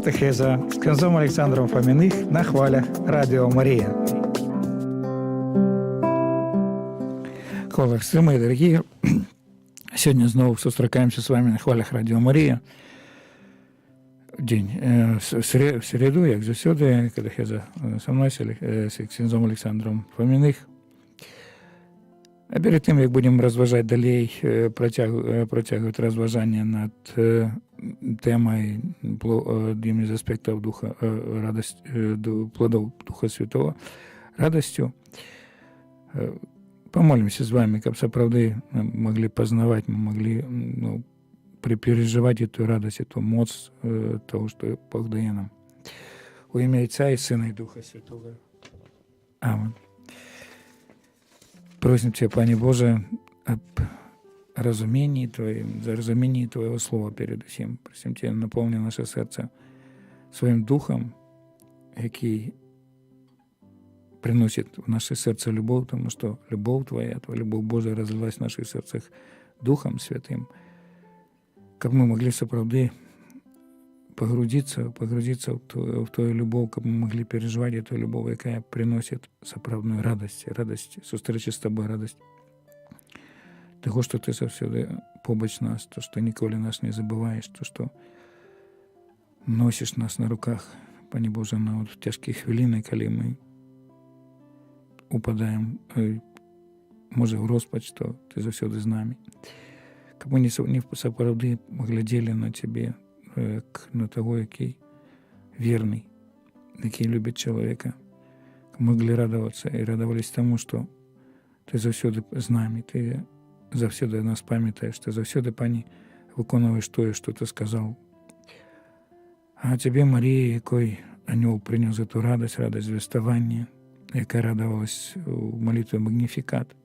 Катехеза з князем Олександром Фоміних на хвалях Радіо Марія. Коллексы, мои дорогие, сегодня снова встречаемся с вами на хвалях Радіо Марія. День в середу, як завсёды, катехеза со мной, с князем Олександром Фоміних. А перед тим, як будемо розважати далі, протягувати розважання над темою одним із аспектів духа, плодов Духа Святого, радостью, помолимся с вами, как сапраўды мы могли познавать, мы могли переживать эту радость, эту моц того, что Бог дає нам. У ім'я Отця і Сина і Духа Святого. Аминь. Просим Тебя, Пане Боже, об разумении Твоем, за разумение Твоего Слова перед усім. Просим Тебя, наполни наше серце своим Духом, який приносит в наше сердце любовь, потому что любовь Твоя, Твоя любовь Божия разлилась в наших сердцах Духом Святым, как мы могли сапраўды погрузиться в Твою любовь, как мы могли переживать эту любовь, якая приносит сапраўдную радость сустрэчы с Тобой, радость того, что Ты завсёды побач нас, то, что ніколи нас не забываешь, то, что носишь нас на руках, Пане Боже, на вот в тяжкие хвилины, коли мы упадаем, може, в розпач, то Ты завсёды з нами. Как мы не сапраўды глядели на Тебе, як на того, який вірний, який любить чоловіка. Ми могли радуватися і радувались тому, що Ти завсюди з нами, Ти завсюди нас пам'ятаєш, Ти завсюди, Пані, виконуєш те, що Ти сказав. А Тебе, Марія, який ангел приніс эту радость звествування, яка радувалась у молитві Магніфікат.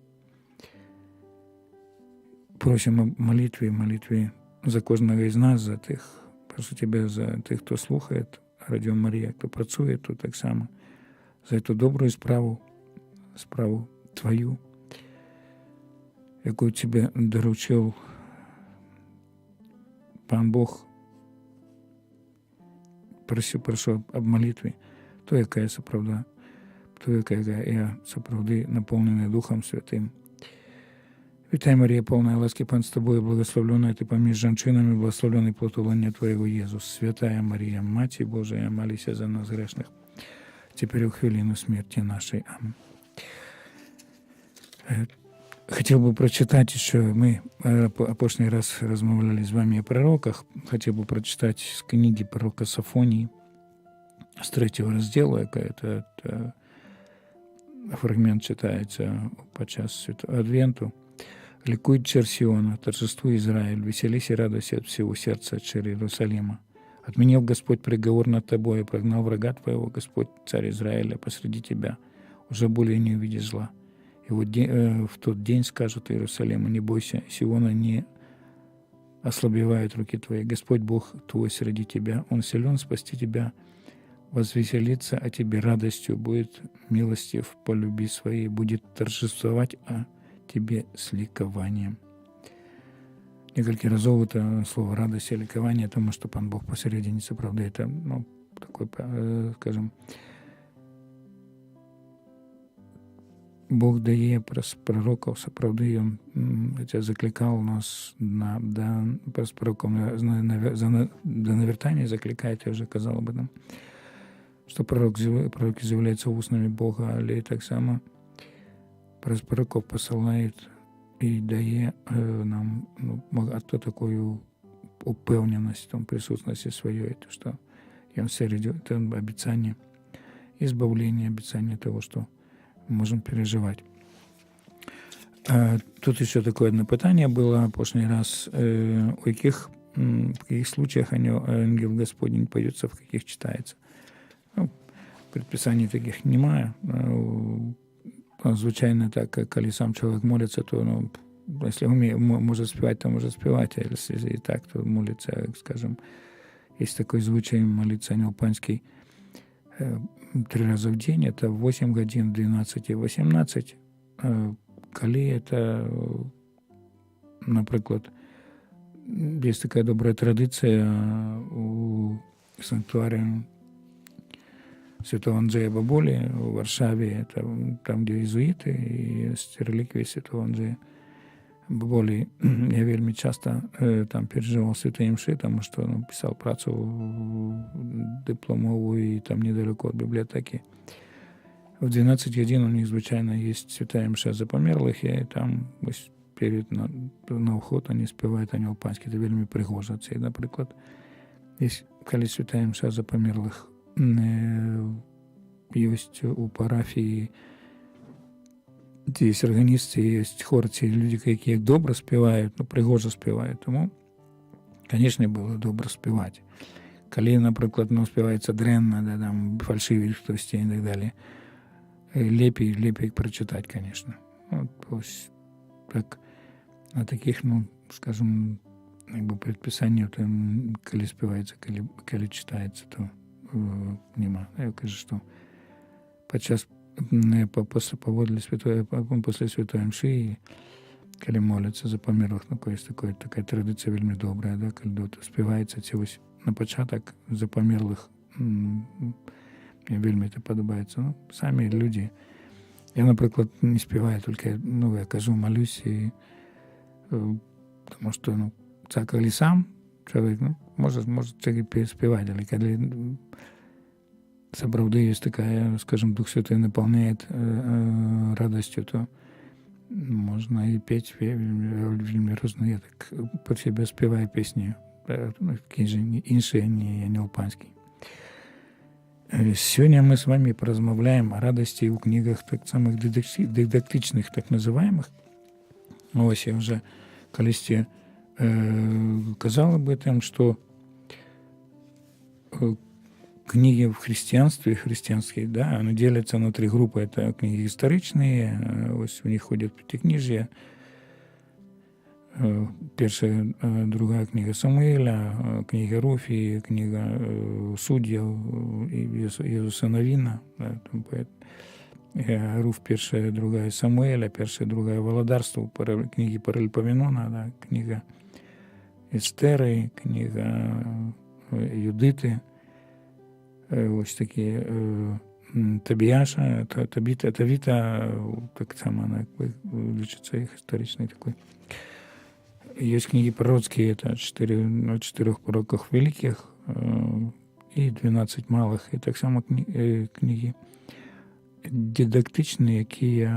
Просимо молитві за кожного із нас, за тих, прошу Тебе за тих, хто слухає Радіо Марія, хто працює тут так само, за цю добру справу Твою, яку Тебе доручив Пан Бог. Прошу об молитві, то, яка я сапраўда, то, яка я сапраўды наповнений Духом Святим. Вітай, Марія, повна ласки, Пан з Тобою, благословленная Ти поміж жінчинами, благословлений плод лона Твоего, Єсус. Святая Марія, Маті Божия, молися за нас грешних, теперь у хвилину смерти нашей. Аминь. Хотел бы прочитать еще, мы прошлый раз размовляли с вами о пророках, хотел бы прочитать с книги пророка Софонии, с 3 раздела, это фрагмент читается подчас Адвенту. «Ликуй, чер Сиона, торжествуй, Израиль, веселись и радуйся от всего сердца, чер Иерусалима. Отменил Господь приговор над тобой и прогнал врага твоего, Господь, царь Израиля, посреди тебя. Уже более не увидишь зла. И вот в тот день скажут Иерусалиму, не бойся, Сиона не ослабевают руки твои. Господь Бог твой среди тебя, Он силен спасти тебя, возвеселится о тебе радостью, будет милостив по любви своей, будет торжествовать о тебе с ликованием». Несколько разов это слово «радость» и «ликование», потому что Пан Бог посередине, правда, это, такой, скажем, Бог дає пророков, справді, Он закликав нас з пророком до навертання, закликає, я вже казав об этом, що пророки з'являються устами Бога, але так само пророков посилають і дає нам таку упевненість в присутності своєї, що Он серед обіцяння, избавлення, обіцяння того, що можем переживать. Тут еще такое одно питание было в прошлый раз. В каких случаях ангел Господень поется, в каких читается? Предписаний таких немає. Звичайно, так, коли сам чоловік молиться, то, якщо може співати, то може співати, а якщо і так, то молиться, скажем, є такий звичай молиться ангел панський 3 раза в день, это 8 годин, 12 и 18. Коли это, наприклад, є така добра традиція у санктуарію святого Анджея Баболі у Варшаві, там де єзуїти, і є реліквії святого Анджея Баболі. Я вельми часто там переживав святої мши, тому що писав працю дипломову і там недалеко від бібліотеки. В 12 годин у них, звичайно, є святая мша за померлих, і там ось перед на вход вони співають Ангел Панський. Це вельми пригожа. Це, наприклад, коли святая мша за померлих є у парафії, є органісти, є хор, ці люди, які як добре співають, пригожо співають. Тому, звісно, було добре співати. Коли, наприклад, співається дренно, да, там фальшиві хтось і так далі, лепей прочитати, звісно. Ось так, на таких, скажімо, предписаннях, коли співається, коли читається, то нема. Я кажу, що подчас після святої мши, коли моляться за померлих, така традиція вельми добра, да, коли співається це ось на початок за померлих. Мені вельми це подобається. Самі люди. Я, наприклад, не співаю, тільки, я кажу, молюсь, і, тому що, це коли сам чоловік, може співати, але коли правда є така, скажімо, Дух Святой наповняє радістю, то можна і петь вельми різно. Я так по себе співаю пісні, інші, а не Ангел Панський. Сьогодні ми з вами порозмовляємо о радості у книгах так самих дидактичних, так називаємих. Ось я вже колись казав об этом, що книги в христианстве, христианские, да, они делятся на 3 группы. Это книги историчные, ось в них ходят пятикнижия. Першая, другая книга Самуэля, книга Руфи, книга Судьев, Иисуса Новина. Да, Руф першая, другая Самуэля, першая, другая Володарство, книги Паралипоменона, да, книга Естери, книга Юдити. Ось такі Табіяша, Тавіта, так само она лічиться їх історичний такий. Есть книги пророцкие, это 4 пророках великих и 12 малых. И так само книги дидактичные, які,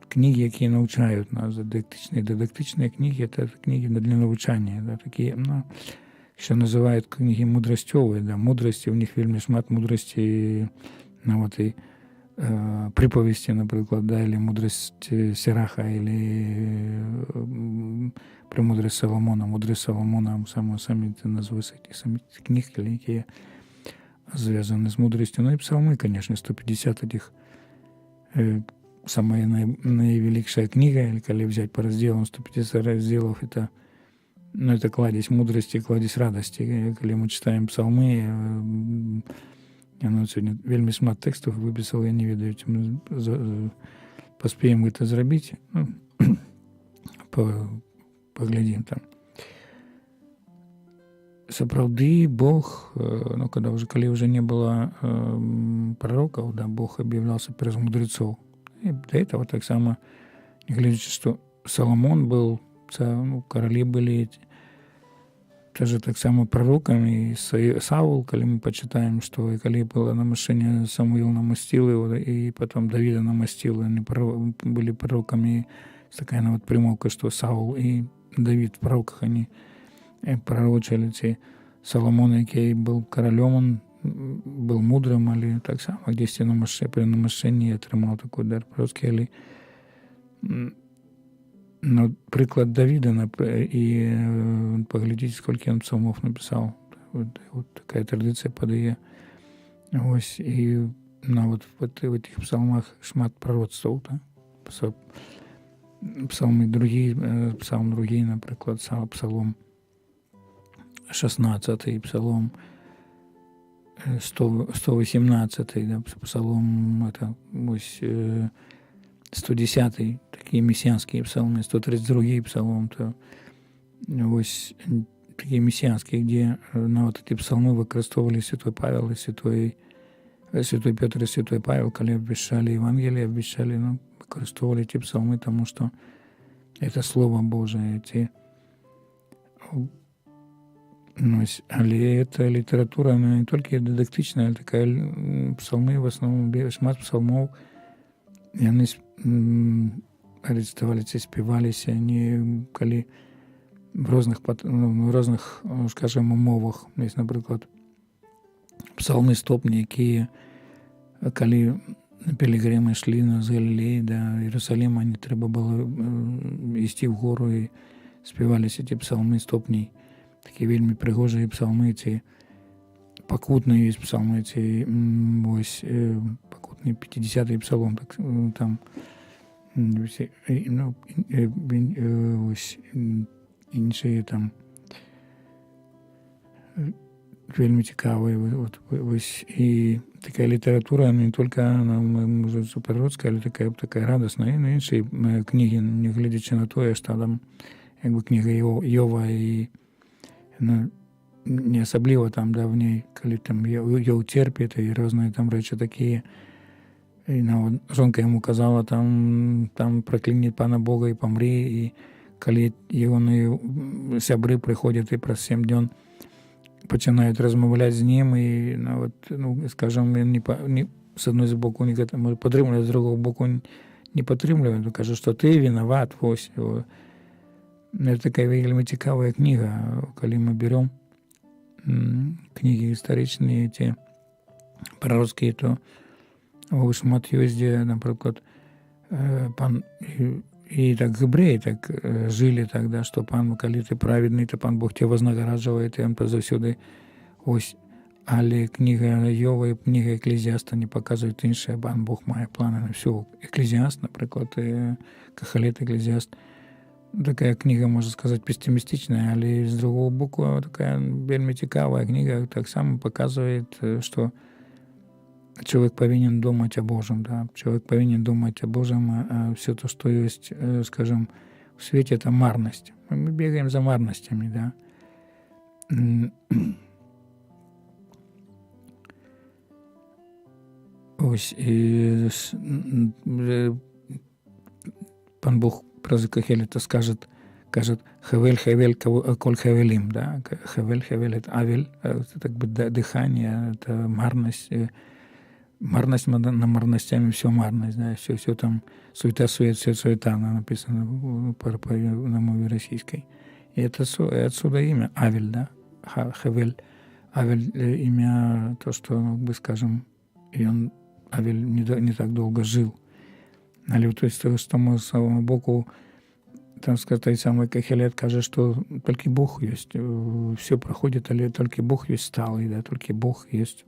книги, які навчають нас. Дидактичні книги, це книги для навчання, да, такі, що називають книги мудростьові, да, мудрості, у них вельми шмат мудрості, і приповести, наприклад, да, или мудрость Сираха, или премудрость Соломона. Мудрость Соломона, самі це назви самі книг, які зв'язані з мудростю. Ну і псалми, конечно, 150 этих, самая наивеликшая книга, коли взять по разделам 150 разделов, это кладезь мудрости, кладезь радости. Коли мы читаем псалмы, я сьогодні вельми шмат текстів виписав, я не ведаю, чи ми поспіємо це зробити. Поглядім там. Сапраўды Бог, коли вже не було пророків, да, Бог об'являвся через мудрецов. І до этого так само, глядячи, що Соломон був, королі були, тоже так само пророками, и Саул, коли мы почитаем, что и коли было намощение, Самуил намастил его, и потом Давида намастил, они были пророками, такая примовка, что Саул и Давид в пророках, они пророчили, Соломон, який был королем, он был мудрым, але так само, десь при намощенні отримав такий дар пророцький, приклад Давида, і поглядіть, скільки він псалмов написав. От така традиція подає. Ось, і в цих псалмах шмат пророцтв. Псалм другий, наприклад, псалом 16, псалом 118, да, псалом 110, такі месіанські псалми, 132 псалом, то ось такие мессианские, где на вот эти псалмы выкористовывали святой Павел и святой Петр и святой Павел, когда обвещали Евангелие, ну, выкористовывали эти псалмы, тому что это Слово Божие, эти але эта літаратура она не толькі дыдактычная, але такая псалмы в асноўным шмат псалмоў яны рэцытаваліся, спяваліся не калі в розных скажем умовах. Есть, напрыклад, псалмы стопні, якія калі пілігрымы ішлі з Галілеі да Іерусаліма, не трэба было ісці ў гору і спяваліся ці псалмы стопней. Такія вельмі прыгожыя псалмы, ці пакутныя ёсць псалмы, ці вось пакутны 50-й псалом, так там вось іншыя там вельмі цікавыя. Вось і такая літаратура не толькі можа суперродская, але такая радасная. І на іншыя кнігі, не гледзячы на тое, што там як бы кніга Йова і не асабліва там давней, калі там Йов церпіць і розныя там рэчы такія. І нават жонка яму казала там пракляні пана Бога і памрі, і калі ягоныя сябры прыходзяць і праз 7 дзён пачынаюць размаўляць з ім, і нават, скажам, ён з адной з боку гэта можа падтрымліваць, з другого боку не падтрымлівае, кажа, што ты вінават, вось. Это такая вельмі цікавая кніга. Калі мы берём кнігі гістарычныя, ці прароцкія, то шмат ёсць, дзе, напрыклад, пан і так габрэі так жылі тогда, што пан, калі ты праведны, то пан Бог тебе вознаграждае, ты ён заўсёды ось. Але кніга Йова і кніга Еклезіаста не паказваюць іншае. Пан Бог мае планы на ўсё. Еклезіаст, напрыклад, Кахалет Еклезіаст, такая кніга, можна сказаць, пессімістычная, але з другого боку такая вельмі цікавая кніга, таксама паказвае, што человек повинен думать о Божьем, да. Человек повинен думать о Божьем, а все то, что есть, скажем, в свете, это марность. Мы бегаем за марностями, да. Ось, і пан Бог праз Кахелета кажет «Хавель, хавель, коль хавелим», да. Хавель, хавель – это авель, это так бы дыхание, это марность. Марность на марностями, все марность, да, все там суета, суета, она написано на мове российской. И это отсюда имя Авель, да, Хавель. Авель имя то, что, мы скажем, и он, Авель, не так долго жил. Але то есть, что мы с самого боку, там сказать, той самый Кахелет кажет, что только Бог есть, все проходит, але только Бог есть сталый, да, только Бог есть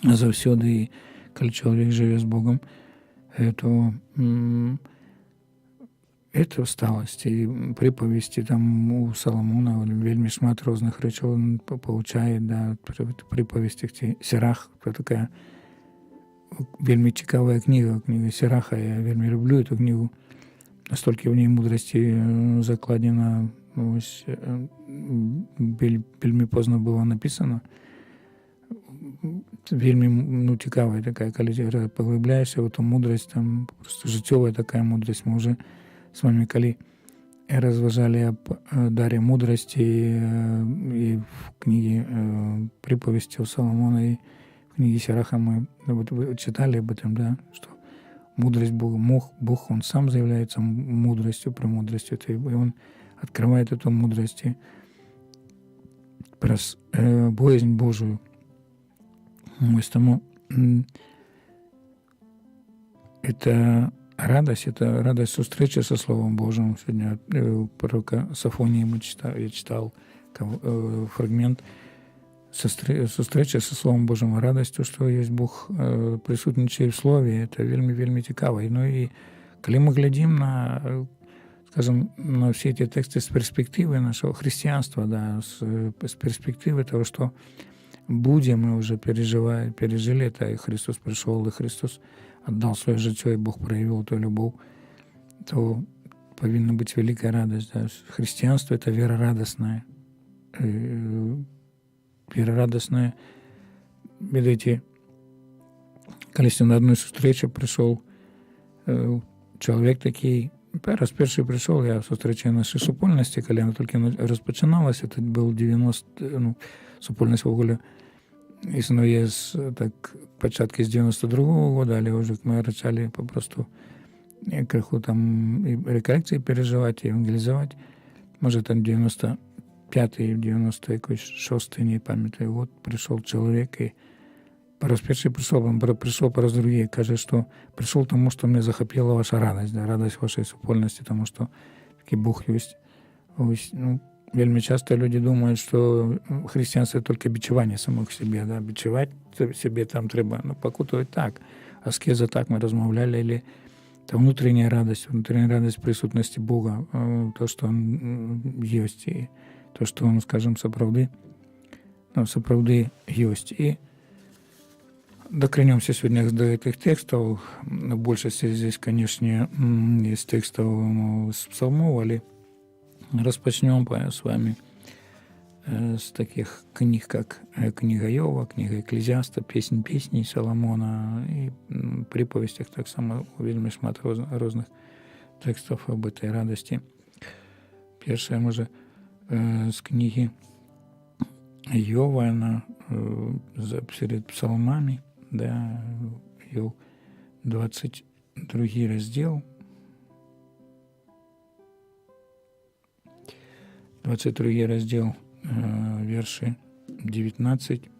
заўсёды. І калі чалавек жыве з Богом, то это сталасць. І прыпавесці там у Саламона вельмі шмат розных рэчаў он павучае, да, прыпавесцях ці Сірах. Это такая вельмі цікавая кніга Сіраха. Я вельмі люблю эту кнігу. Настолькі в ней мудрасці закладена, ось, вельмі позна было написано. Вельмі цікавая такая, калі паглыбляешся в эту мудрасць, там просто жыццёвая такая мудрасць. Мы уже с вами, калі разважалі аб даре мудрасці і в кнігі прыпавесцяў Саламона і в кнігі Сіраха мы читали об этом, да, что мудрость Бога, Бог, Он сам заявляется мудростью, премудростью, и Он открывает эту мудрость праз боязнь Божию. Ось тому это радость сустрэчы со Словом Божьим. Сегодня у пророка Сафонии я читал фрагмент сустрэчы со Словом Божьим, радостью, что есть Бог присутнічае в Слове. Это вельмі цікаво. Ну и коли мы глядим на, скажем, на все эти тексты с перспективы нашего христианства, да, с перспективы того, что будем, мы уже пережили это, и Христос пришел, и Христос отдал свое житье, и Бог проявил эту любовь, то повинна быть великая радость. Да. Христианство – это вера радостная. вера радостная. Видите, колись на одну зустрічу прийшов чоловік такий, раз перший прийшов, я зустрічаю наші супольності, коли вона тільки розпочиналася, це був 90, супольність в огулі існує з так, початки з 92-го года, але вже ми почали попросту криху там і рекорекції переживати, і евангелізувати. Може там 95-й, 96-й, не пам'ятаю, год, прийшов чоловік і раз перший пришел по раз другие, каже, что пришел тому, что мне захопила ваша радость, да, радость вашей супольности, тому что таки Бог есть. Вельми часто люди думают, что христианство только бичевание само к себе, да, бичевать себе там треба, покутывать так, аскеза так, мы размовляли, или это внутренняя радость присутности Бога, то, что Он есть, и то, что Он, скажем, сапраўды есть. И докранемся сегодня до этих текстов. В большинстве здесь, конечно, из текстов с псалмов, але распочнем с вами с таких книг, как книга Иова, книга Екклезіаста, песнь песней Соломона и приповестях так само вельми шмат разных текстов об этой радости. Первая, может, с книги Иова, она перед псалмами, да, Иов, 22 раздел, 22 раздел, верши 19.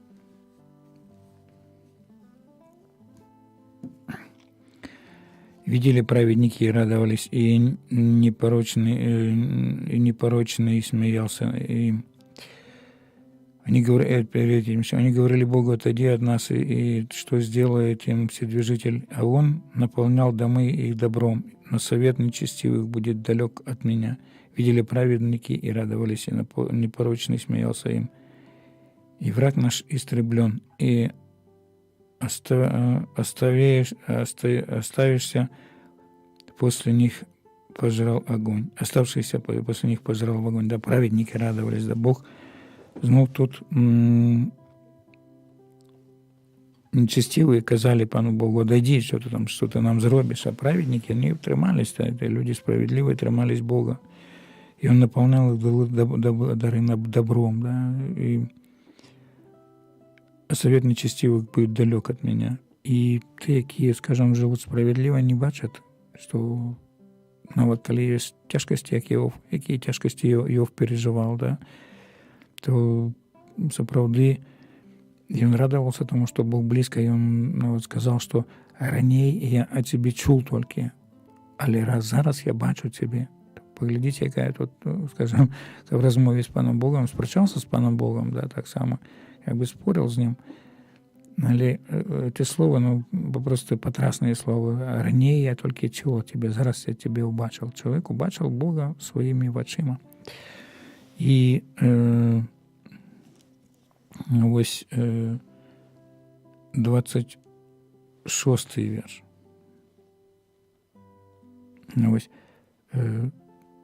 Видели праведники и радовались, и непорочный смеялся им. Они говорили Богу: отойди от нас, и что сделает им Вседвижитель? А Он наполнял домы их добром, но совет нечестивых будет далек от меня. Видели праведники и радовались, и непорочный смеялся им. И враг наш истреблен, и оставшийся после них пожрал огонь. Оставшийся после них пожрал в огонь. Да, праведники радовались, да, Бог. Знов тут нечестивые казали Пану Богу: отойди, что ты нам зробишь. А праведники, они тримались, это люди справедливые, тримались Бога. И Он наполнял их дары добром, да, и совет нечестивых будет далек от меня. И те, которые, скажем, живут справедливо, не бачат, что нават коли есть тяжкости, какие тяжкости Иов переживал, да, то сапраўды ён радаваўся тому, что Бог близко, и он сказал, что раней я о тебе чул только, але раз зараз я бачу тебе. Поглядите, какая тут, скажем, в размове с Паном Богом, спрачался с Паном Богом, да, так само, как бы спорил с ним. Але эти слова, просто потрясные слова. Ранее я только чув тебе, зараз я тебе убачил. Человек убачил Бога своими очима. И ось 26-й вірш. Ось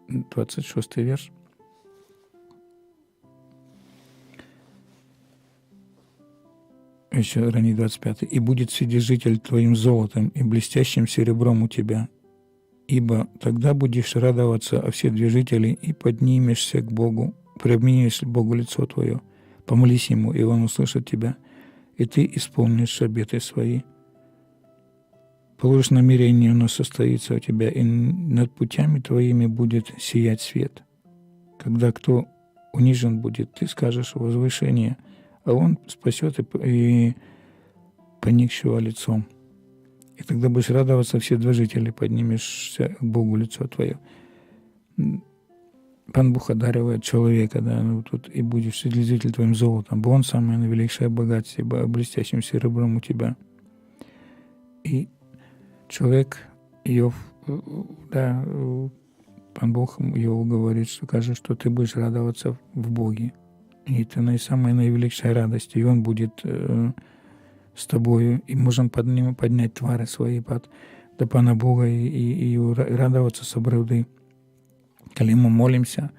26-й вірш. Еще ранее 25-й. «И будет Вседержитель твоим золотом и блестящим серебром у тебя, ибо тогда будешь радоваться о Вседержителе и поднимешься к Богу, приобнимешь Богу лицо твое, помолись Ему, и Он услышит тебя, и ты исполнишь обеты свои. Положишь намерение, оно состоится у тебя, и над путями твоими будет сиять свет. Когда кто унижен будет, ты скажешь возвышение, а Он спасет и поникшего лицом. И тогда будешь радоваться Вседержителю, поднимешься к Богу лицо твое». Пан Бог одаривает человека, да, тут и будешь Вседержитель твоим золотом, бо Он самое наивеличшее богатство, блестящим серебром у тебя. И человек, Иов, да, Пан Бог Иову говорит, что кажется, что ты будешь радоваться в Боге. И это самая наивеличшая радость, и Он будет с тобою, и можем поднять твари свои до Пана Бога и радоваться сапраўды. Коли мы молимся,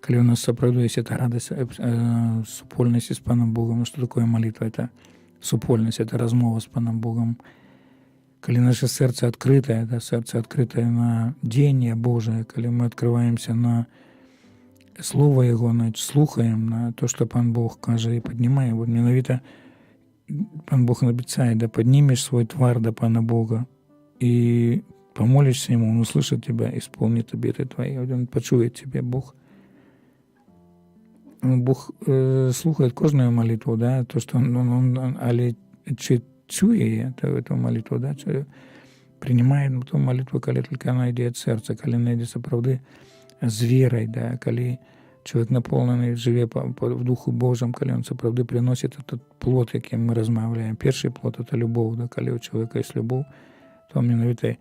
Коли у нас сапраўды есть эта радость, супольнасці з Панам Богом. Что такое молитва? Это супольнасць, это размова з Панам Богом. Коли наше сердце открытое, да, сердце открытое на дзеянне Божие, коли мы открываемся на Слово Его, слухаем на то, что Пан Бог кажа, и поднимаем. Вот менавіта Пан Бог обещает, да поднимешь свой твар до Пана Бога и помолишься Ему, Он услышит тебя, исполнит обеты твои, Он почует тебе, Бог. Бог слухает кожную молитву, да, то, что але чи чує эту молитву, да, принимает ту молитву, коли только она йде від серця, коли вона йде сапраўды з верой, да, коли человек наполненный, живе в Духу Божьем, коли он сапраўды приносит этот плод, яким мы размаўляем. Перший плод — это любовь, да, коли у человека есть любовь, то менавіта,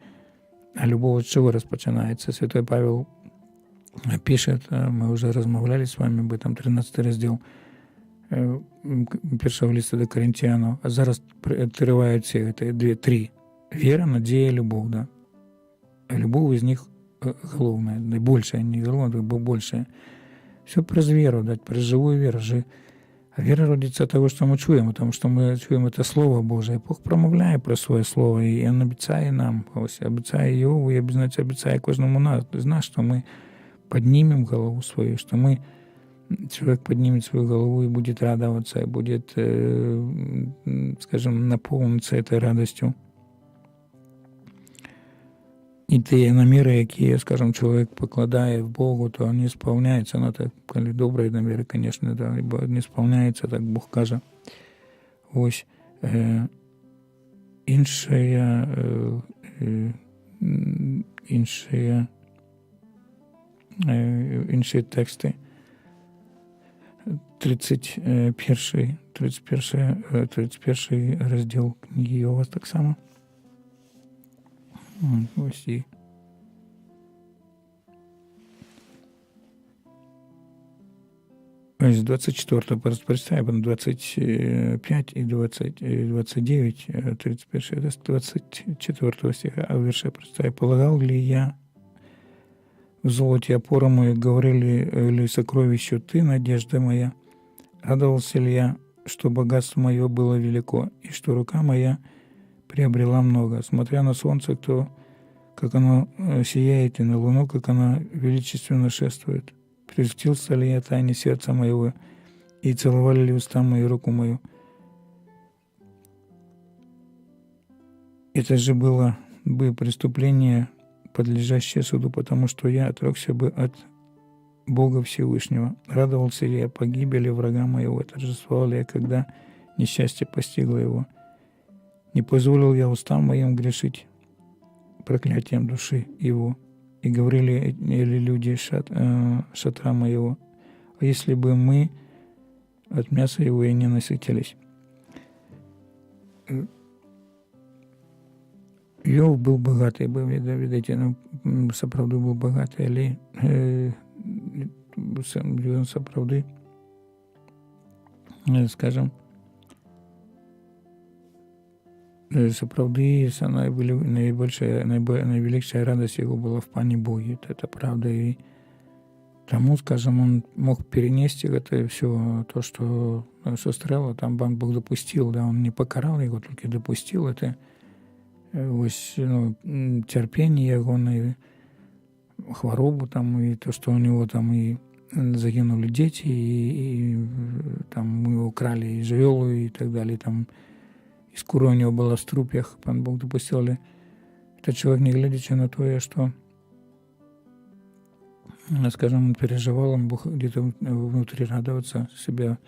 а любовь от чего распочинается? Святой Павел пишет, мы уже размовляли с вами об этом, 13 раздел першого листа до Коринтянам, а зараз тривають всі это три. Вера, надежда, любовь, да. А любовь из них головная, да, большая, не головная, а большая. Все про веру, да, про живую веру. А вера родится от того, что мы чуем, потому что мы чуем это Слово Божие. Бог промовляє про своє Слово, і Він обіцяє нам, ось, обіцяє Йову, і обіцяє кожному з нас, что мы поднимем голову свою, что человек поднимет свою голову и будет радоваться, и будет, скажем, наполниться этой радостью. И те намеры, які, скажем, человек покладає в Богу, то они исполняются. Ну, так, коли добрые намеры, конечно, да, не исполняются, так Бог каже. Ось інші тексти. 31 розділ книги Йова так само. Ось і ось 24, представимо, 25 и 29, 31, 24 стиха, а верша представим. Полагал ли я в золоте опора мою, говорили ли сокровищу ты, надежда моя? Радовался ли я, что богатство мое было велико, и что рука моя приобрела много, смотря на солнце, как оно сияет, и на луну, как оно величественно шествует. Прельстился ли я тайне сердца моего, и целовали ли уста мои руку мою? Это же было бы преступление, подлежащее суду, потому что я отрекся бы от Бога Всевышнего. Радовался ли я погибели врага моего, торжествовал ли я, когда несчастье постигло его? Не позволил я устам моим грешить проклятием души его, и говорили ли люди шатра моего, а если бы мы от мяса его и не насытились. Йов был богатый, видите, сапраўды был богатый, але ён сапраўды, скажем, сапраўды наивеличшая радость его была в Пане Боге, это правда, и тому, скажем, он мог перенести это все, то, что стрело, там Бог допустил, да, он не покарал его, только допустил это, ось, терпение его, и хворобу там, и то, что у него там и загинули дети, и там мы его украли и живелу, и так далее, там и скоро у него была в струпьях, Пан Бог допустил ли. Этот человек, не глядячи на то, что, скажем, он переживал, он мог где-то внутри радоваться себя,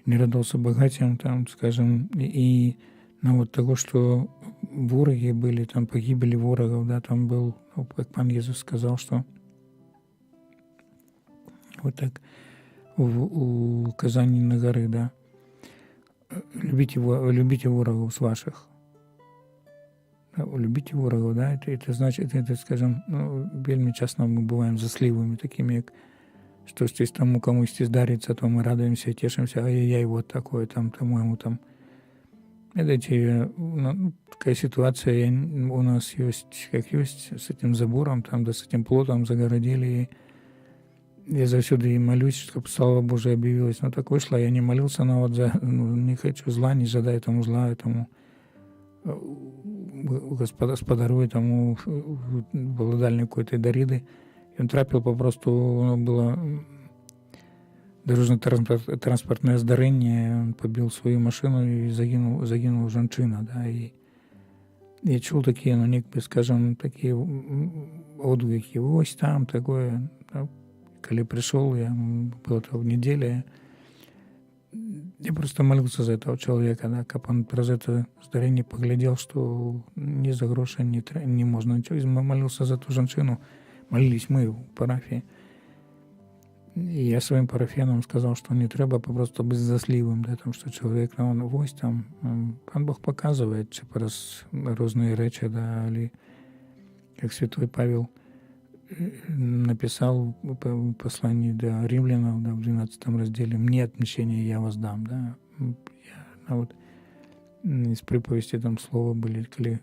не радовался богатым, там, скажем, и на вот того, что вороги были, там погибели ворогов, да, там был, как Пан Иисус сказал, что вот так в указании на горы, да, любите ворогов с ваших. Да, любите ворогов, да, это значит, это, скажем, вельми часто мы бываем заслівими такими, як что здесь тому комусь здарится, то мы радуемся, тешимся, ай-яй-яй, вот такое, там, по-моему, там. Видите, такая ситуация у нас есть, как есть, с этим забором, там, да, с этим плотом загородили, я завсёды и молюсь, чтобы слава Божия объявилась. Но так вышло, я не молился, но вот не хочу зла, не жадай этому зла, этому господару, этому владальнику этой Дариды. Ён трапіў папросту, было дорожно-транспартное здарэнне, он побил свою машину и загинул жанчына, да, и я чуў такія, ну, некбы, скажем, такія отгукі, вось там такое, да. Калі пришел, я было это в неделе, я просто молился за этого человека, да, как он праз это здарэнне поглядел, что ни за гроши не можно ничего, и молился за ту жанчыну, молились мы в парафии. И я своим парафіянам сказал, что не треба просто быть заслівым, да, там, что человек, ну, он вось там, пан Бог показывает через разные речи, да, или как святой Павел написал в послании до римлянам, да, в 12 разделе, «Мне отмщение я воздам», да. Вот из приповести там слова были, коли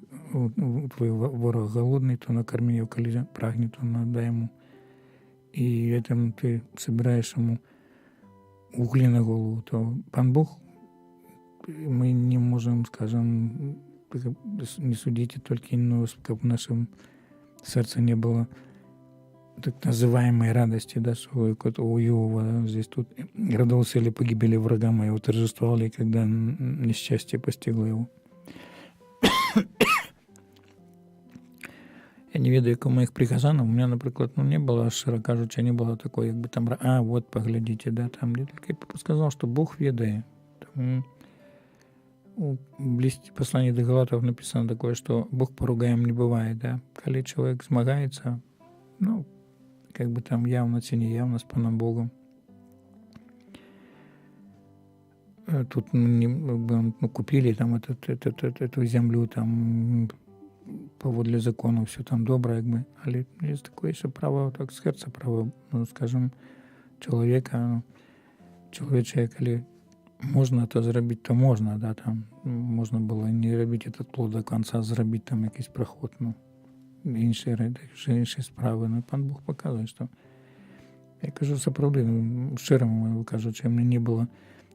твой ворог голодный, то накорми его, коли прагнет, то надай ему. И этим ты собираешь ему угли на голову, то пан Бог, мы не можем, скажем, не судите только, но как в нашем сердце не было так называемой радости, да, у Иова, да, здесь тут радовался или погибели врага моего, торжествовали, когда несчастье постигло его. Я не ведаю, як у моих прихожан, у меня, например, ну, не было, широко кажучи, не было такой, как бы там, вот, поглядите, да, там, я только сказал, что Бог ведает. Там, в послании до Галатов написано такое, что Бог поругаем не бывает, да. Коли человек змагается, ну, как бы там явно чи не явно с паном Богом. Тут ну, купили там эту землю, там, поводле закону, все там добре, якби, але є таке ще право, так, серце право, ну, скажем, чоловіче, коли можна це зробити, то можна, да, там, можна було не робити этот плод до кінця, зробити там якийсь проход, ну, інші справи, ну, пан Бог показує, що, я кажу, справді, ну, щиро кажучи, мені не було,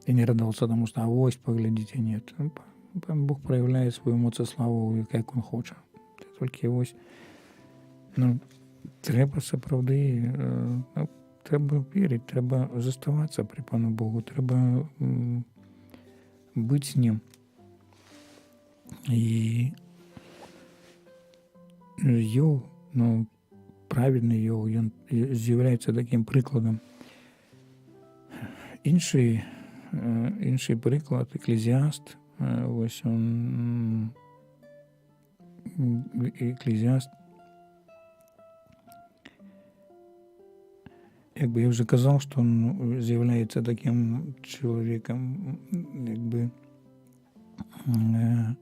я не радувався, тому що, ось, поглядите, нет, пан Бог проявляє свою моц і славу, як він хоче. Тільки ось, ну, треба справді, ну, треба вірити, треба заставатися при пану Богу, треба бути з ним. І Йов, ну, правильний Йов, він з'являється таким прикладом. Інший приклад, Еклезіаст, ось він, Еклезіаст, якби я вже казав, що він з'являється таким чоловіком, якби, ну,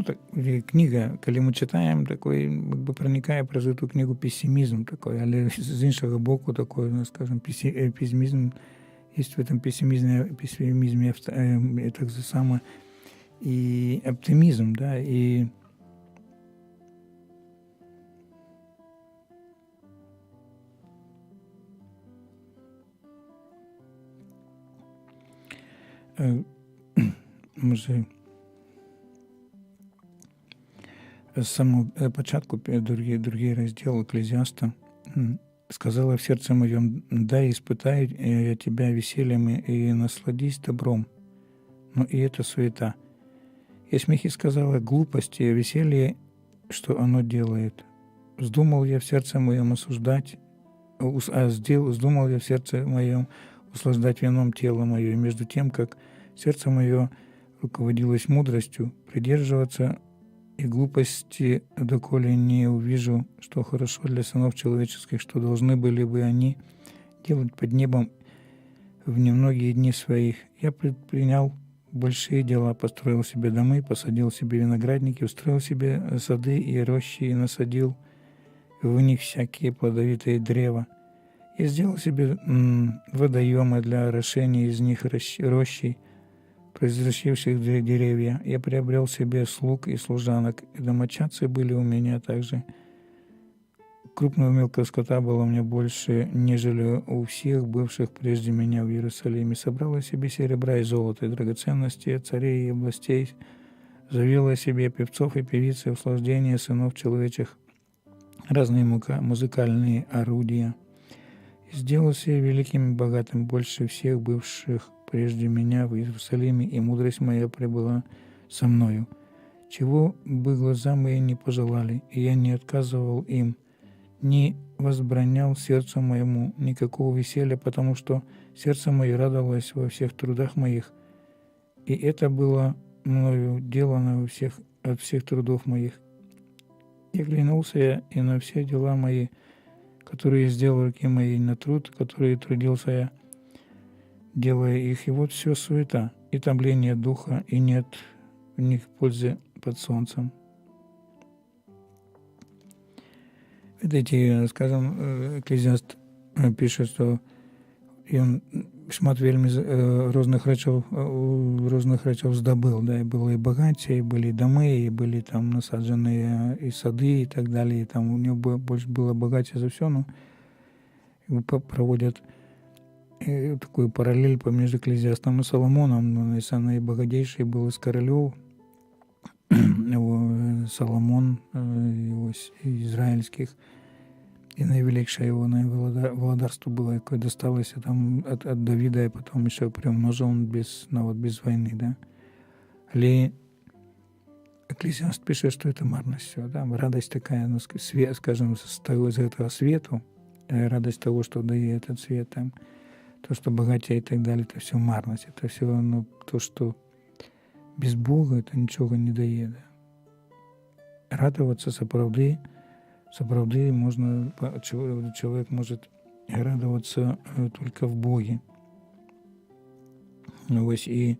так, книга, коли ми читаємо, такий, якби проникає през эту книгу песимізм такий, але з іншого боку такий, ну, скажімо, песимізм, є в этом песимізмі так же саме и оптимизм, да, и може з самого початку, другий розділ Екклезіаста, сказала в сердце моем, дай испытаю я тебя весельем и насладись добром, но и это суета. Я смехи сказала глупости, а веселье, что оно делает. Вздумал я в сердце моем осуждать, вздумал я в сердце моем услаждать вином тело мое, и между тем, как сердце мое руководилось мудростью, придерживаться и глупости, доколе не увижу, что хорошо для сынов человеческих, что должны были бы они делать под небом в немногие дни своих. Я предпринял большие дела, построил себе домы, посадил себе виноградники, устроил себе сады и рощи, и насадил в них всякие плодовитые древа. Я сделал себе водоемы для орошения из них рощей, произрастивших деревья. Я приобрел себе слуг и служанок, и домочадцы были у меня также Крупного мелкого скота было у меня больше, нежели у всех бывших прежде меня в Иерусалиме. Собрала себе серебра и золота, и драгоценности царей и областей, завела себе певцов и певиц, и услаждения сынов человечих, разные музыкальные орудия. И сделался я великим и богатым, больше всех бывших прежде меня в Иерусалиме, и мудрость моя пребыла со мною. Чего бы глаза мои не пожелали, и я не отказывал им, не возбранял сердцу моему никакого веселья, потому что сердце мое радовалось во всех трудах моих, и это было мною делано от всех трудов моих. И глянулся я и на все дела мои, которые сделал руки мои, на труд, который трудился я, делая их, и вот все суета, и томление духа, и нет в них пользы под солнцем. Видите, скажем, Екклезіаст пише, що він шмат вельми розных рэчаў здабыл, да, и было и богатие, и были дома, и были там насадженные и сады, и так далее, и там у него больше было богатия за все, но проводят такую параллель между Екклезіастом и Соломоном, но наибогатейший был из королев, Соломон, израильских, и наивеликшее его владарство было, якое досталось там от Давида, и потом еще приумножил он без войны, да. Але Екклезіаст пишет, что это марность все, да, радость такая, ну, скажем, из этого свету, радость того, что дает этот свет, там, то, что богатее и так далее, это все марность, это все, ну, то, что без Бога это ничего не дает, да. Радоваться сапраўды можно, человек может радоваться только в Боге. И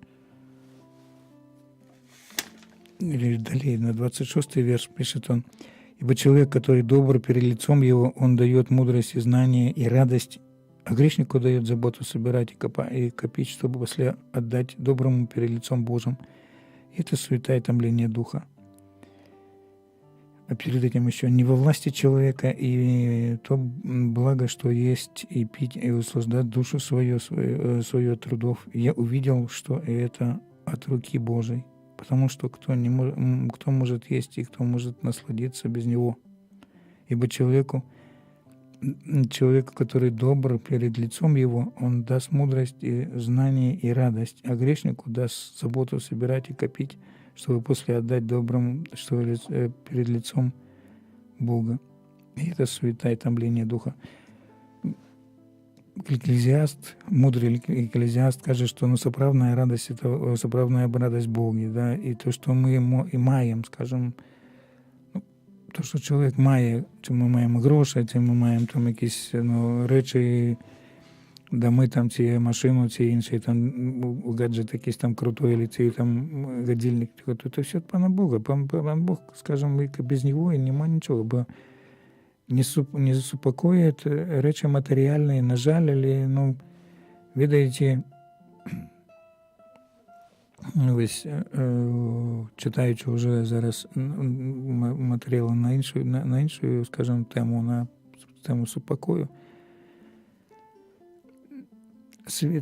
далее на 26-й верш пишет он: «Ибо человек, который добр перед лицом его, он дает мудрость и знание и радость, а грешнику дает заботу собирать и копить, чтобы после отдать доброму перед лицом Божьим. И это суета и томление духа». А перед этим еще не во власти человека, и то благо, что есть, и пить, и услаждать душу свою от трудов. Я увидел, что это от руки Божией, потому что кто может есть и кто может насладиться без него. Ибо человеку, который добр перед лицом его, он даст мудрость и знание и радость, а грешнику даст заботу собирать и копить, чтобы после отдать доброму, что перед лицом Бога. И это суета и томление духа. Екклезіаст, мудрый Екклезіаст скажет, что соправная радость – это соправная радость Бога, да, и то, что мы и маем, скажем, то, що чоловік має, чи ми маємо гроші, чи ми маємо там якісь речі, доми, там, ці машину, ці інші, там, гаджет якийсь там крутой, или ці там годильник, то все пана Бога. Пан Бог, скажем, без нього і нема нічого, бо не заспокоїть речі матеріальні, на жаль, але, видаєте, ось, читаючи вже зараз матеріали на іншу, скажімо, тему, на тему супокою,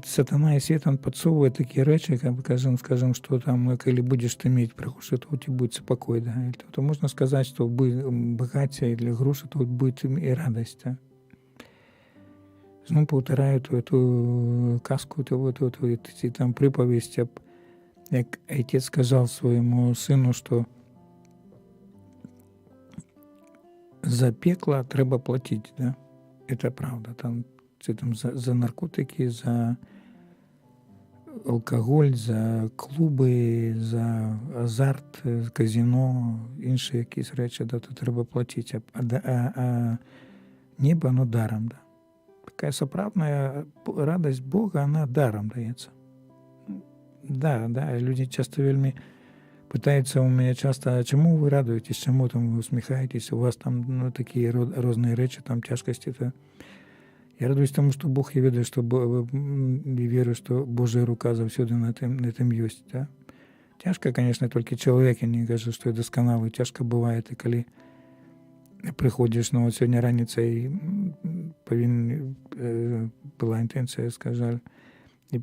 сатана и свет, он подсовывает такие речи, как бы, скажем, что там, если будешь ты иметь прихожу, то у тебя будет спокой, да. То можно сказать, что богатие или груша, то будет и радость, да. Знову повторяю эту казку, там приповесть, як отец сказал своему сыну, что за пекло треба платить, да. Это правда, там за наркотики, за алкоголь, за клуби, за азарт, казино, інші якісь речі, да, то треба платити. А небо, оно даром, да. Такая соправная радость Бога, она даром дается. Да, люди часто вельми пытаются у меня часто, а чему вы радуетесь, чему там вы усмехаетесь, у вас там такие разные речи, там тяжкости-то. Я радуюсь тому, что Бог, я ведаю, что и верю, что Божья рука завсюду на этом есть. Да? Тяжко, конечно, только человек, я не кажу, что я досконалый. Тяжко бывает, и коли приходиш, ну от сьогодні раніцей була інтенція, скажімо, і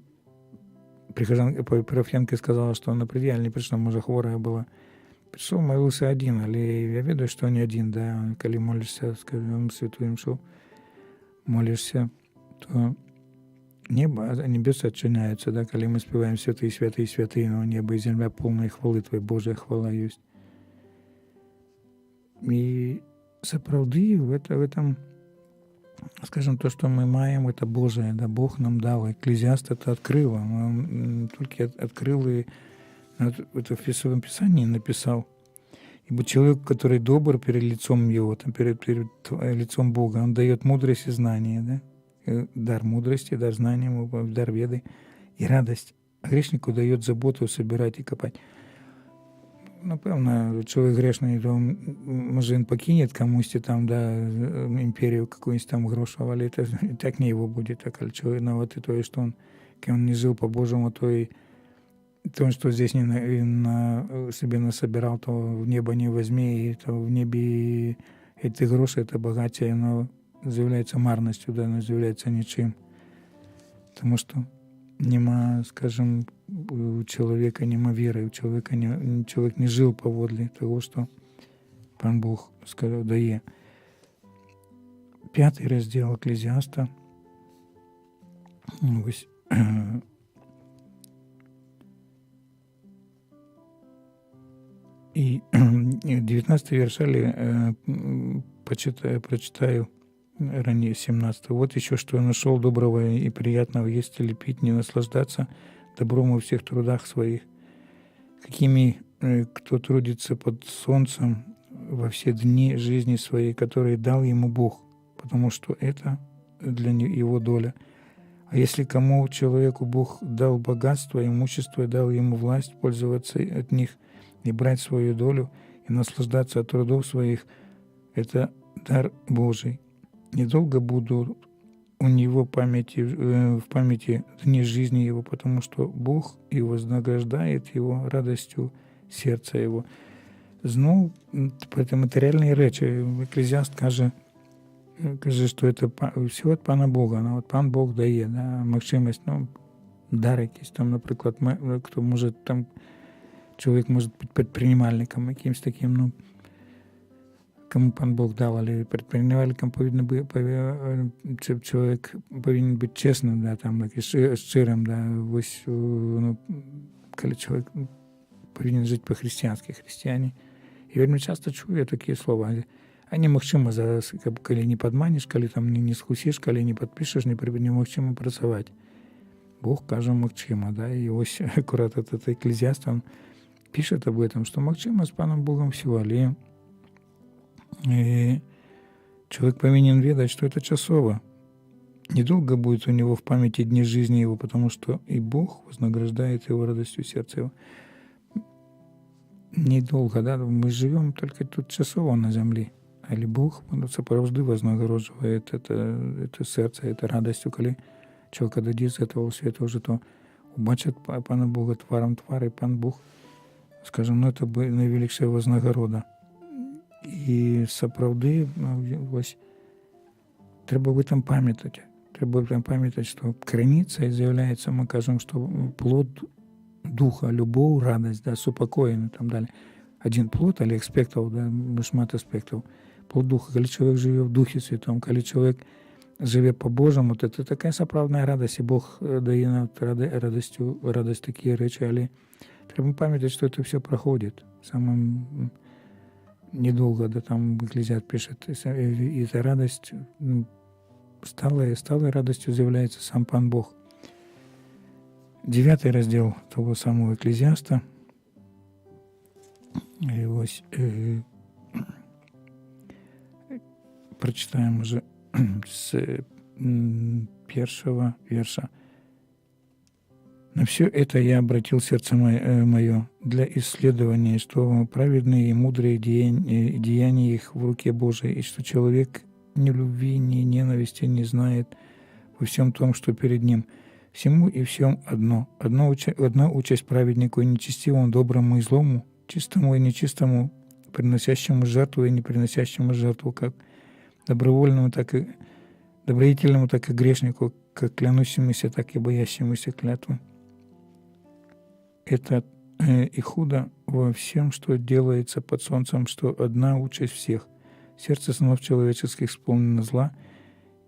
парафіянка сказала, що на пред'яльні прийшла, може хворая була. Пришел, молился один, але я ведаю, что не один, да, коли молишься, скажем, святую мшу, молишься, то небеса отчиняются, да, коли мы спеваем святые, святые, святые, но небо и земля полные хвалы Твоей, Божия хвала есть. И сапраўды в этом, скажем, то, что мы маем, это Божие, да, Бог нам дал, Экклезиаст это открыл, он только открыл и это в Своем Писании написал. Ибо человек, который добр перед лицом его, там, перед лицом Бога, он дает мудрость и знание, да? Дар мудрости, дар знания, дар веды и радость. А грешнику дает заботу собирать и копать. Напевно, человек грешный, то, может, он покинет кому-то там, да, империю какую-нибудь там грошу, але это так не его будет. Так, а человек, ну, вот и то, что он не жил по-божьему, то и то, что здесь не себе насобирал, то в небо не возьми, и то в небе эти гроши, это богатие, оно заявляется марностью, да, оно заявляется ничем. Потому что нема, скажем, у человека нема веры, у человека человек не жил поводле того, что Пан Бог сказал, дає. 5 розділ Екклезіаста. Ось. И 19 верш, прочитаю ранее 17. Вот еще что я нашел доброго и приятного есть или пить, не наслаждаться добром во всех трудах своих, какими кто трудится под солнцем во все дни жизни своей, которые дал ему Бог, потому что это для его доля. А если кому человеку Бог дал богатство, имущество, дал ему власть пользоваться от них, и брать свою долю, и наслаждаться от трудов своих, это дар Божий. Недолго будут у него в памяти дни жизни его, потому что Бог и вознаграждает его радостью сердца его. Знов про те матеріальні речі. Екклезіаст каже, що це все від Пана Бога. Ну, от Пан Бог дає, да, можливість, ну, дар якийсь там, наприклад, хто може там, человек может быть предпринимальником, якимось таким, ну, кому Пан Бог дав, але предпринимальником человек повинен быть честным, да, там, щирим, да, ось, ну, коли человек повинен жить по-християнски, христиане. И вельми часто чую такие слова. А немагчыма зараз, коли не подманишь, коли там не схусишь, коли не подпишешь, немагчыма працаваць. Бог каже магчыма, да, и ось аккурат этот Экклезиаст, он пишет об этом, что магчыма с Паном Богом все, але человек повинен ведать, что это часово. Недолго будет у него в памяти дни жизни его, потому что и Бог вознаграждает его радостью сердца его. Недолго, да, мы живем только тут часово на земле, але Бог сапраўды вознаграждает это сердце, это радостью, коли человек отойдет с этого света уже, то убачит Пана Бога тваром твар, и Пан Бог, скажем, ну, это найвеликшая вознагорода. І сапраўды, ось, треба в этом памятать. Треба в этом памятать, что крыницей з'является, мы кажем, что плод духа, любовь, радость, да, супокоєння, там далі. Один плод, але аспектов, да, шмат аспектов. Плод духа, коли человек живе в Духе Святом, коли человек живе по-божому, то это такая сапраўдная радость, и Бог дає нам радость такие речи, але треба памятать, что это все проходит. Самым недолго, да, там Экклезиаст пишет, и эта радость, сталой радостью является сам Пан Бог. 9 розділ того самого Экклезиаста. И ось прочитаем уже с 1 верша. На все это я обратил сердце мое для исследования, что праведные и мудрые деяния их в руке Божией, и что человек ни любви, ни ненависти не знает во всем том, что перед ним. Всему и всем одна участь праведнику и нечестивому, доброму и злому, чистому и нечистому, приносящему жертву и не приносящему жертву, как добровольному, так и добродетельному, так и грешнику, как клянущемуся, так и боящемуся клятву. Это и худо во всем, что делается под солнцем, что одна участь всех. Сердце сынов человеческих исполнено зла,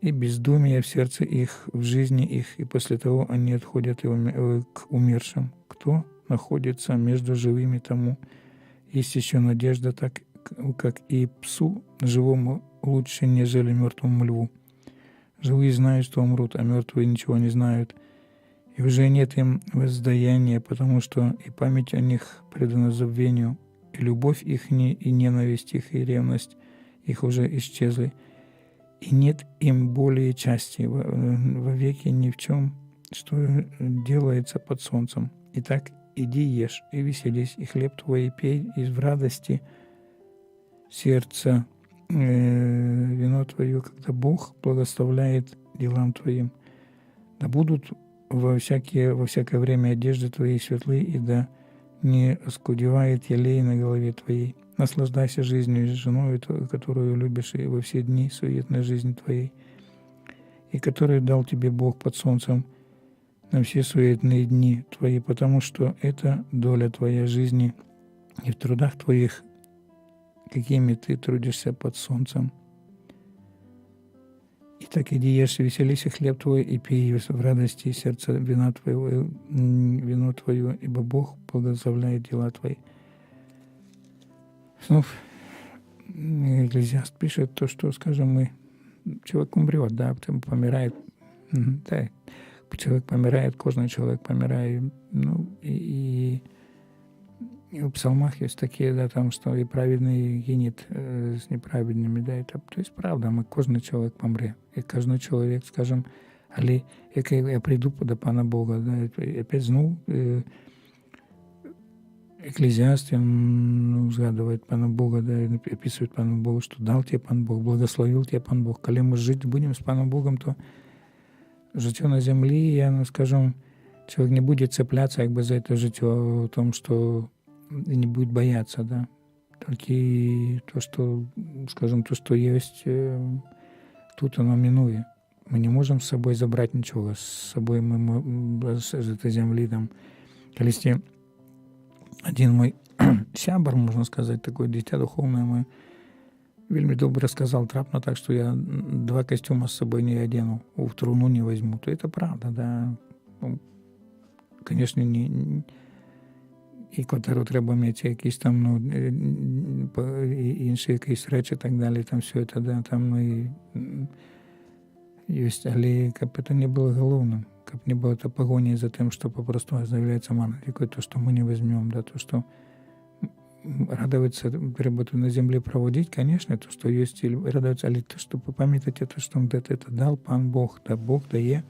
и бездумие в сердце их, в жизни их, и после того они отходят к умершим. Кто находится между живыми, тому есть еще надежда, так как и псу живому лучше, нежели мертвому льву. Живые знают, что умрут, а мертвые ничего не знают. И уже нет им воздаяния, потому что и память о них предана забвению, и любовь их, и ненависть их, и ревность их уже исчезли. И нет им более части во веки ни в чем, что делается под солнцем. Итак, иди ешь и веселись, и хлеб твой и пей, и в радости сердца вино твое, когда Бог благословляет делам твоим. Да будут во всякое время одежды твоей светлые, и да не оскудевает елей на голове твоей. Наслаждайся жизнью с женой, которую любишь, и во все дни суетной жизни твоей, и которую дал тебе Бог под солнцем на все суетные дни твои, потому что это доля твоей жизни, и в трудах твоих, какими ты трудишься под солнцем. Итак, иди ешь, веселись, и хлеб твой, и пей в радости сердца вино твое, ибо Бог благословляет дела твои. Снова Экклезиаст пишет то, что, скажем, человек умрет, да, потом помирает, да, человек помирает, кожный человек помирает, ну, и в псалмах есть такие, да, там, что и праведный гинет с неправедными, да, это, то есть правда, мы кожный человек помре, и каждый человек, скажем, али, я приду до Пана Бога, да, опять знов, Экклезиаст, він згадує Пана Бога, да, описує Пану Богу, що дав тебе Пан Бог, благословив тебе Пан Бог. Коли ми жити будемо з Паном Богом, то життя на землі, я скажу, человек не будет цепляться как бы за это житье в том, что не будет бояться, да. Только и то, что, скажем, то, что есть, тут оно минует. Мы не можем с собой забрать ничего, с собой мы с этой земли там. Колись один мой сябар, можна сказати, такое дитя духовне, ми вельми добре сказал трапно так, что я 2 костюма с собой не одену, в труну не возьму. То это правда, да. Ну, конечно, і квартиру треба мати, якісь там, ну, і інші якісь речі, так далі, там все це, да, там, ну, і есть, але как это не было головным, как не было это погони за тем, что попросту заявляется манной, то, что мы не возьмем, да, то, что радоваться, работу на земле проводить, конечно, то, что есть, радоваться, але то, что попамятать это, что это дал Пан Бог, да, Бог дає,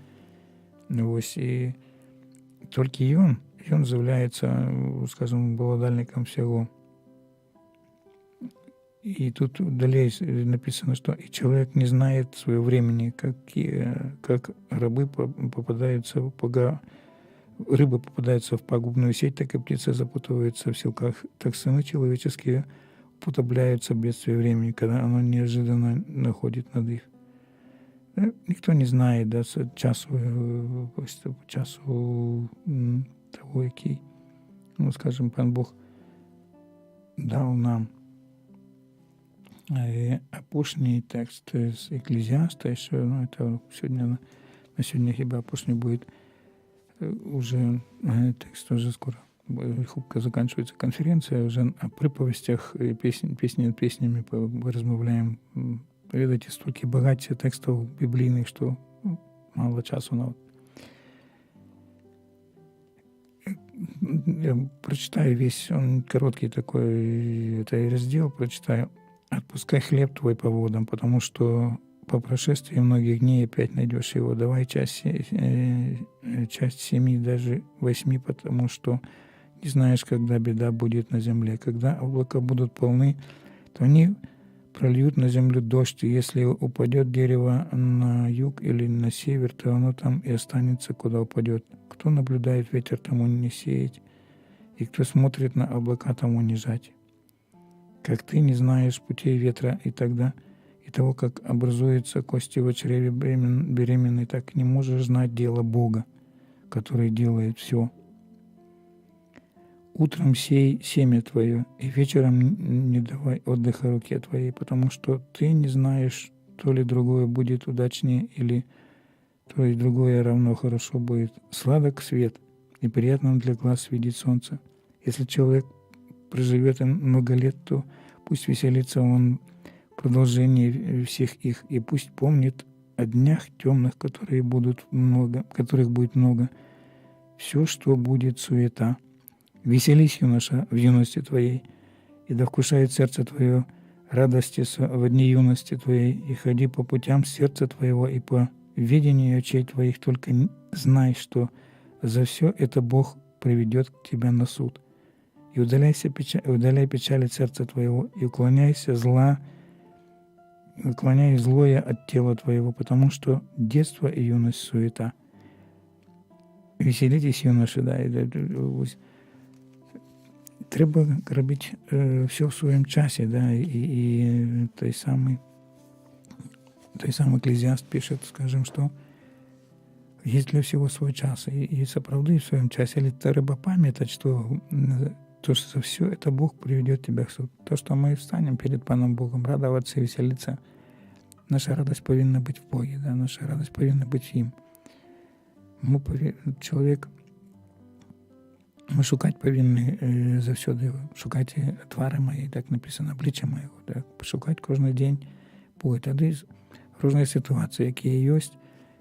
ось, і тільки Він з'являється, скажімо, володальником всього. И тут далее написано, что и человек не знает своего времени, как рыбы попадаются в пагубную сеть, так и птицы запутываются в силках, так сыны человеческие уподобляются бедствию времени, когда оно неожиданно находит над их. Никто не знает, да, часу того, який, ну, скажем, Пан Бог дав нам. Опошній текст з Екклезіаста, що, ну, это сегодня, на сегодня хіба опошній будет, уже текст уже скоро, хутко заканчивается конференция, уже о приповестях, песни над песнями размовляем. Поведайте, столько багаття текстов библейных, что мало часу на. Я прочитаю весь, он короткий такой, это раздел, прочитаю. «Отпускай хлеб твой по водам, потому что по прошествии многих дней опять найдешь его. Давай часть 7, даже 8, потому что не знаешь, когда беда будет на земле. Когда облака будут полны, то они прольют на землю дождь, и если упадет дерево на юг или на север, то оно там и останется, куда упадет. Кто наблюдает ветер, тому не сеять, и кто смотрит на облака, тому не жать. как ты не знаешь путей ветра и того, как образуются кости в чреве беременной, так не можешь знать дело Бога, который делает все. Утром сей семя твое, и вечером не давай отдыха руке твоей, потому что ты не знаешь, то ли другое будет удачнее, или то и другое равно хорошо будет. Сладок свет, и приятно для глаз видеть солнце. Если человек проживет много лет, то пусть веселится он в продолжении всех их, и пусть помнит о днях темных, которых будет много. Все, что будет суета. Веселись, юноша, в юности твоей, и да вкушает сердце твое радости в дни юности твоей, и ходи по путям сердца твоего и по видению очей твоих, только знай, что за все это Бог приведет тебя на суд. И удаляй печаль от сердца твоего, и уклоняй злое от тела твоего, потому что детство и юность суета. Веселитесь, юноши, да, треба робити все в своєму часі, да, і той самий Екклезіаст пише, скажем, що є для всього свій час, і справді в своєму часі, але треба пам'ятати, що за все это Бог приведет тебя к суду. То, что мы встанем перед Паном Богом, радоваться и веселиться, наша радость повинна быть в Боге, да, наша радость повинна быть в Ним. Чоловік, ми шукати повинні завсюди, шукати твари мої, так написано, обличчя моєго, так, шукати кожен день Бога. Тоді різні ситуації, які є,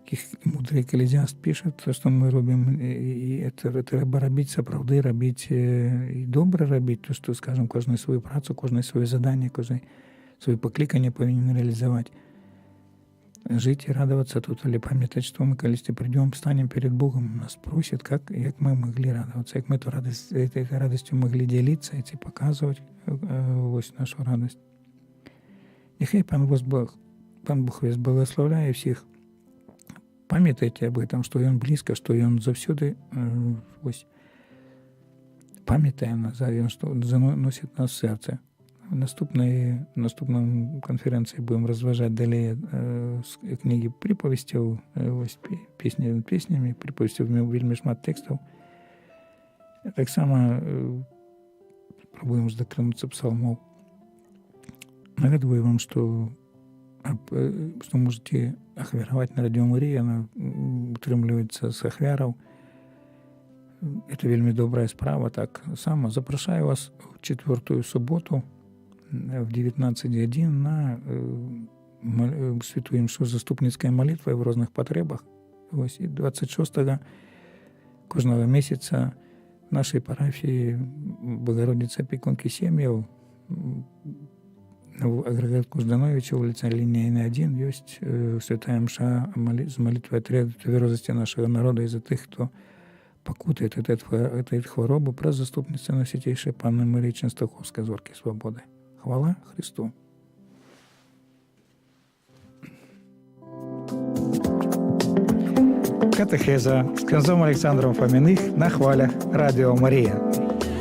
яких мудрий Екклезіаст пише, то, що ми робимо, і це треба робити справді, робити і добре робити, то, що, скажімо, кожен свою працю, кожне своє завдання, кожне своє покликання повинен реалізувати. Жить и радоваться тут, или пам'ятати, що ми колись прийдемо, станемо перед Богом, нас просять, як ми могли радуватися, як ми этой радостью могли ділитися і це показувати, ось нашу радость. Нехай Пан Бог весь благословляє всіх. Пам'ятайте об этом, що Він близько, що Він завсюди ось пам'ятає нас, Він заносить нас в серце. В наступной конференции будем разважать далее книги приповестей, песнями, приповестей вельми шмат текстов. Так само пробуем дотронуться псалмов. Нагадываю вам, что можете ахвяровать на Радіо Марія, она утримлюється з ахвяров. Это вельми добрая справа. Так само запрошаю вас в четвертую суботу в 19:01 на святую імшу заступницької молитви в різних потребах. Ось, і 26-го кожного місяця в нашій парафії Богородиці Опікунки сім'їв в агрегатку Ждановича, вулиця Лінійна 1, є свята імша з молитвою твердості нашого народу і за тих, хто покутає від хвороби, про заступницю Найсвятейшої Панни Марії Ченстаховської зорки свободи. Хвала Христу! Катехеза з князем Олександром Фоміних на хвалях Радіо Марія.